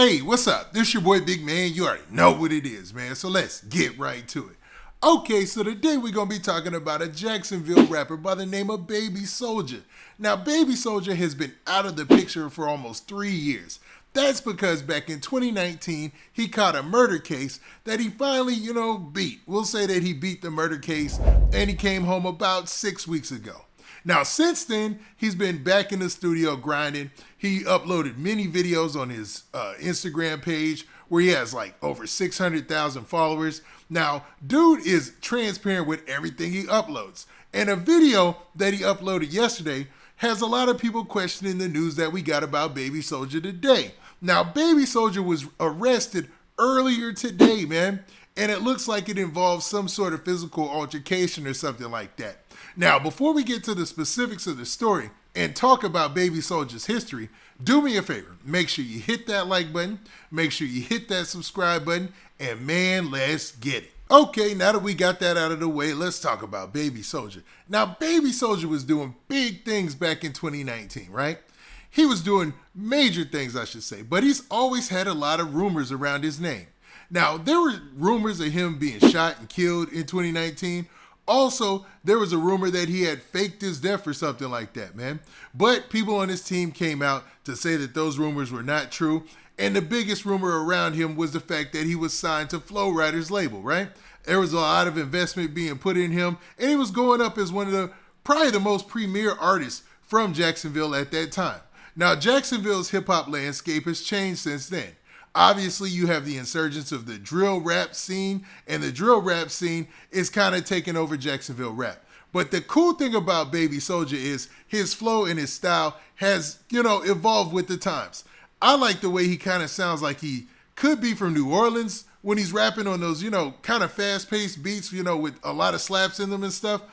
Hey, what's up? This your boy Big Man. You already know what it is, man. So let's get right to it. Okay, so today we're going to be talking about a Jacksonville rapper by the name of Baby Soulja. Now, Baby Soulja has been out of the picture for almost 3 years. That's because back in 2019, he caught a murder case that he finally, beat. We'll say that he beat the murder case and he came home about 6 weeks ago. Now, since then, he's been back in the studio grinding. He uploaded many videos on his Instagram page where he has like over 600,000 followers. Now, dude is transparent with everything he uploads. And a video that he uploaded yesterday has a lot of people questioning the news that we got about Baby Soulja today. Now, Baby Soulja was arrested earlier today, man. And it looks like it involves some sort of physical altercation or something like that. Now, before we get to the specifics of the story and talk about Baby Soulja's history, do me a favor. Make sure you hit that like button. Make sure you hit that subscribe button. And man, let's get it. Okay, now that we got that out of the way, let's talk about Baby Soulja. Now, Baby Soulja was doing big things back in 2019, right? He was doing major things, I should say. But he's always had a lot of rumors around his name. Now, there were rumors of him being shot and killed in 2019. Also, there was a rumor that he had faked his death or something like that, man. But people on his team came out to say that those rumors were not true. And the biggest rumor around him was the fact that he was signed to Flow Rider's label, right? There was a lot of investment being put in him. And he was going up as one of probably the most premier artists from Jacksonville at that time. Now, Jacksonville's hip-hop landscape has changed since then. Obviously, you have the insurgence of the drill rap scene, and the drill rap scene is kind of taking over Jacksonville rap. But the cool thing about Baby Soulja is his flow and his style has, evolved with the times. I like the way he kind of sounds like he could be from New Orleans when he's rapping on those, kind of fast-paced beats, with a lot of slaps in them and stuff.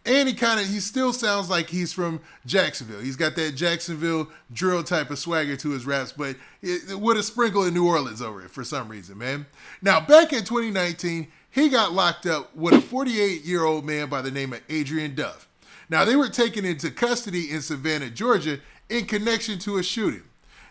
And he still sounds like he's from Jacksonville. He's got that Jacksonville drill type of swagger to his raps, but with a sprinkle of New Orleans over it for some reason, man. Now, back in 2019, he got locked up with a 48-year-old man by the name of Adrian Duff. Now, they were taken into custody in Savannah, Georgia, in connection to a shooting.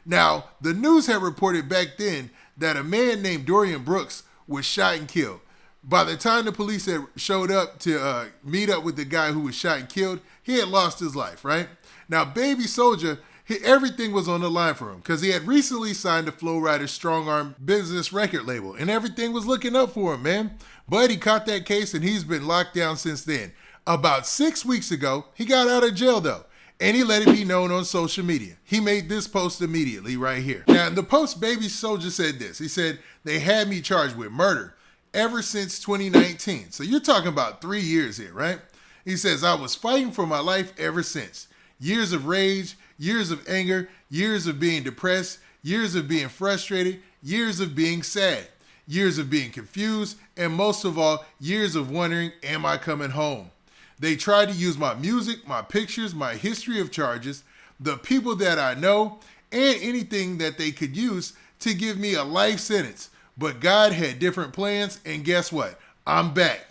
Now, the news had reported back then that a man named Dorian Brooks was shot and killed. By the time the police had showed up to meet up with the guy who was shot and killed, he had lost his life, right? Now, Baby Soulja, everything was on the line for him because he had recently signed to Flow Rider's Strong Arm Business record label, and everything was looking up for him, man. But he caught that case, and he's been locked down since then. About 6 weeks ago, he got out of jail, though, and he let it be known on social media. He made this post immediately right here. Now, in the post, Baby Soulja said this. He said, "They had me charged with murder ever since 2019. So you're talking about 3 years here, right? He says, "I was fighting for my life ever since. Years of rage, years of anger, years of being depressed, years of being frustrated, years of being sad, years of being confused, and most of all, years of wondering, am I coming home? They tried to use my music, my pictures, my history of charges, the people that I know, and anything that they could use to give me a life sentence. But God had different plans, and guess what? I'm back.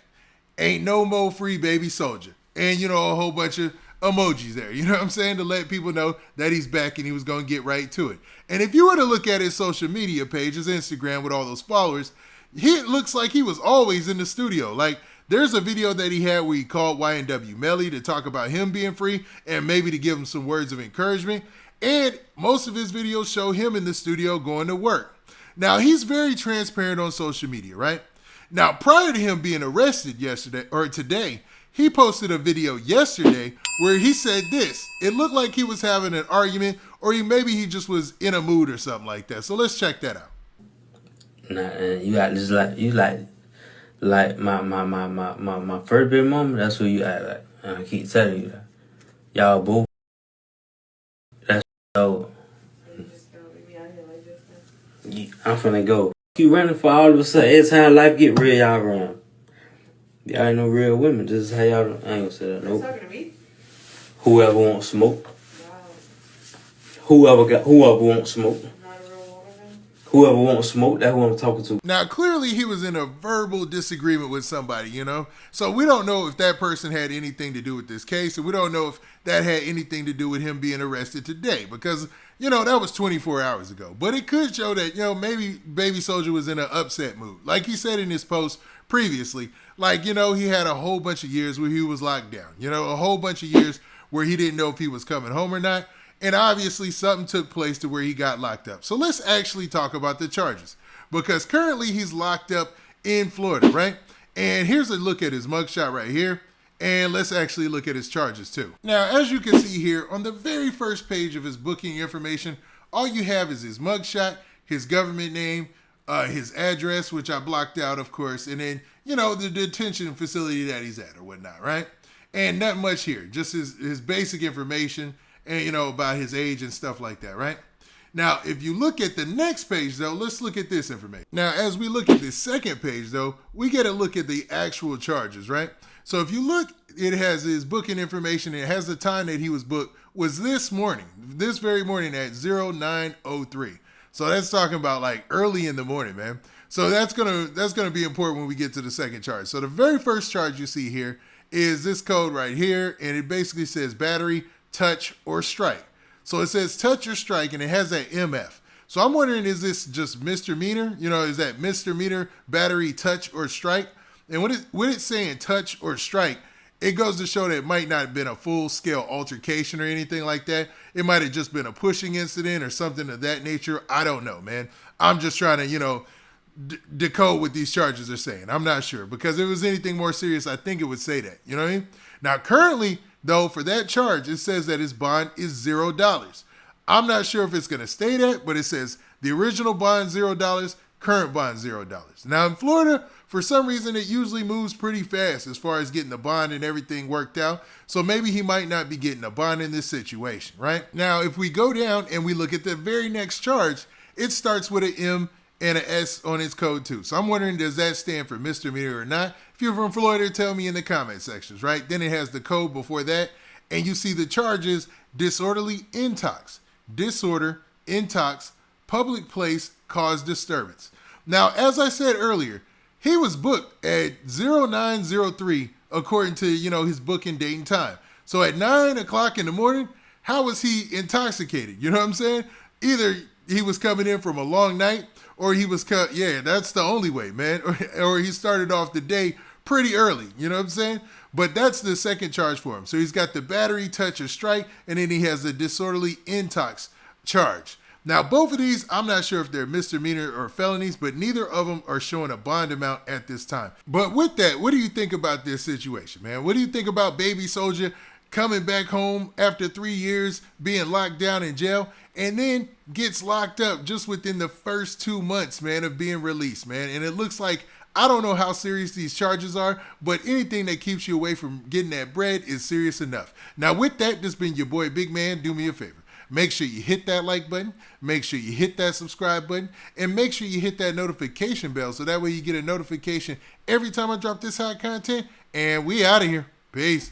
Ain't no more free Baby Soulja." And, a whole bunch of emojis there, you know what I'm saying? To let people know that he's back and he was going to get right to it. And if you were to look at his social media page, his Instagram with all those followers, it looks like he was always in the studio. Like, there's a video that he had where he called YNW Melly to talk about him being free and maybe to give him some words of encouragement. And most of his videos show him in the studio going to work. Now, he's very transparent on social media, right? Now, prior to him being arrested today, he posted a video yesterday where he said this. It looked like he was having an argument, or maybe he just was in a mood or something like that. So let's check that out. Nah, you act just like my first big mama. That's who you act like. And I keep telling you that. Y'all both. That's so. I'm finna go. You running for all of a sudden. Every time life get real, y'all run. Y'all ain't no real women. This is how y'all. I ain't gonna say that. Nope. Talking to me? Whoever wants smoke. Wow. Whoever wants smoke. Whoever wants smoke, that's who I'm talking to. Now, clearly he was in a verbal disagreement with somebody, So we don't know if that person had anything to do with this case, and we don't know if that had anything to do with him being arrested today because, that was 24 hours ago. But it could show that, maybe Baby Soulja was in an upset mood. Like he said in his post previously, like, he had a whole bunch of years where he was locked down. A whole bunch of years where he didn't know if he was coming home or not. And obviously something took place to where he got locked up. So let's actually talk about the charges. Because currently he's locked up in Florida, right? And here's a look at his mugshot right here. And let's actually look at his charges too. Now, as you can see here, on the very first page of his booking information, all you have is his mugshot, his government name, his address, which I blocked out, of course, and then, the detention facility that he's at or whatnot, right? And not much here, just his basic information and, about his age and stuff like that, right? Now, if you look at the next page, though, let's look at this information. Now, as we look at this second page, though, we get a look at the actual charges, right? So if you look, it has his booking information. It has the time that he was booked was this very morning at 09:03. So that's talking about like early in the morning, man. So that's gonna be important when we get to the second charge. So the very first charge you see here is this code right here, and it basically says battery, touch, or strike. So it says touch or strike, and it has that MF. So I'm wondering, is this just misdemeanor? Is that misdemeanor, battery, touch, or strike? And when it's saying touch or strike, it goes to show that it might not have been a full-scale altercation or anything like that. It might have just been a pushing incident or something of that nature. I don't know, man. I'm just trying to, decode what these charges are saying. I'm not sure. Because if it was anything more serious, I think it would say that. You know what I mean? Now, currently, though, for that charge, it says that his bond is $0. I'm not sure if it's going to stay that, but it says the original bond $0, current bond $0. Now, in Florida, for some reason, it usually moves pretty fast as far as getting the bond and everything worked out. So maybe he might not be getting a bond in this situation, right? Now, if we go down and we look at the very next charge, it starts with an M and an S on its code too. So I'm wondering, does that stand for misdemeanor or not? If you're from Florida, tell me in the comment sections, right? Then it has the code before that, and you see the charges: disorderly intox, disorder, intox, public place, cause disturbance. Now, as I said earlier, he was booked at 09:03 according to, his booking date and time. So at 9 o'clock in the morning, how was he intoxicated? You know what I'm saying? Either he was coming in from a long night, or he was that's the only way, man. Or he started off the day pretty early, you know what I'm saying? But that's the second charge for him. So he's got the battery, touch, or strike, and then he has the disorderly intox charge. Now, both of these, I'm not sure if they're misdemeanor or felonies, but neither of them are showing a bond amount at this time. But with that, what do you think about this situation, man? What do you think about Baby Soulja coming back home after 3 years being locked down in jail, and then gets locked up just within the first 2 months, man, of being released, man? And it looks like, I don't know how serious these charges are, but anything that keeps you away from getting that bread is serious enough. Now, with that, this has been your boy Big Man. Do me a favor. Make sure you hit that like button, make sure you hit that subscribe button, and make sure you hit that notification bell so that way you get a notification every time I drop this hot content. And we out of here. Peace.